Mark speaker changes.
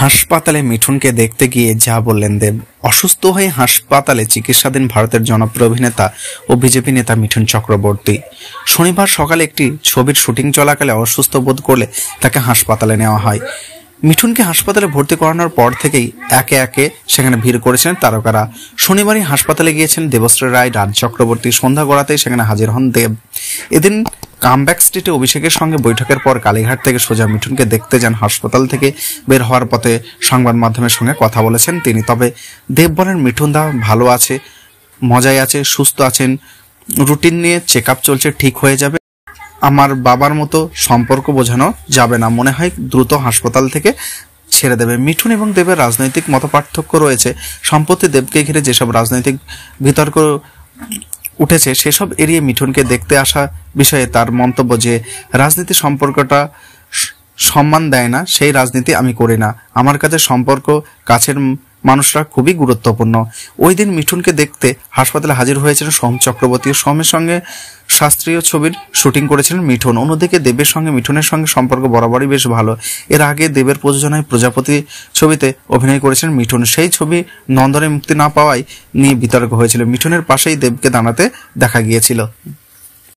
Speaker 1: হাসপাতালে মিঠুনকে দেখতে গিয়ে যা বললেন দেব। অসুস্থ হয়ে হাসপাতালে চিকিৎসাধীন ভারতের জনপ্রিয় অভিনেতা ও বিজেপি নেতা মিঠুন চক্রবর্তী শনিবার সকালে একটি ছবির শুটিং চলাকালে অসুস্থ বোধ করলে তাকে হাসপাতালে নেওয়া হয়। মিঠুনকে হাসপাতালে ভর্তি করানোর পর থেকেই একে একে সেখানে ভিড় করেছেন তারকারা। শনিবারই হাসপাতালে গিয়েছেন দেবশ্রী রায়, রাজ চক্রবর্তী। সন্ধ্যা গড়াতেই সেখানে হাজির হন দেব। এদিন কামব্যাক স্ট্রিটে অভিষেকের সঙ্গে বৈঠকের পর কালীঘাট থেকে সোজা মিঠুনকে দেখতে যান। হাসপাতাল থেকে বের হওয়ার পথে সংবাদ মাধ্যমের সঙ্গে কথা বলেছেন তিনি। তবে দেব বলেন, মিঠুন দা ভালো আছে, মজায় আছে, সুস্থ আছেন, রুটিন নিয়ে চেক আপ চলছে, ঠিক হয়ে যাবে। আমার বাবার মতো সম্পর্ক বোঝানো যাবে না, মনে হয় দ্রুত হাসপাতাল থেকে ছেড়ে দেবে। মিঠুন এবং দেবের রাজনৈতিক মতপার্থক্য রয়েছে। সম্প্রতি দেবকে ঘিরে যেসব রাজনৈতিক বিতর্ক উঠেছে সেসব এড়িয়ে মিঠুনকে দেখতে আসা বিষয়ে তার মন্তব্য যে রাজনীতি সম্পর্কটা সম্মান দেয় না, সেই রাজনীতি আমি করি না। আমার কাছে সম্পর্ক কাছের মানুষরা খুবই গুরুত্বপূর্ণ। ওই দিন মিঠুনকে দেখতে হাসপাতালে হাজির হয়েছিলেন সোম চক্রবর্তী। সোমের সঙ্গে শাস্ত্রীয় ছবির শুটিং করেছিলেন মিঠুন। অন্যদিকে দেবের সঙ্গে মিঠুনের সঙ্গে সম্পর্ক বরাবরই বেশ ভালো। এর আগে দেবের প্রযোজনায় প্রজাপতি ছবিতে অভিনয় করেছেন মিঠুন। সেই ছবি নন্দনে মুক্তি না পাওয়ায় নিয়ে বিতর্ক হয়েছিল। মিঠুনের পাশেই দেবকে দাঁড়াতে দেখা গিয়েছিল।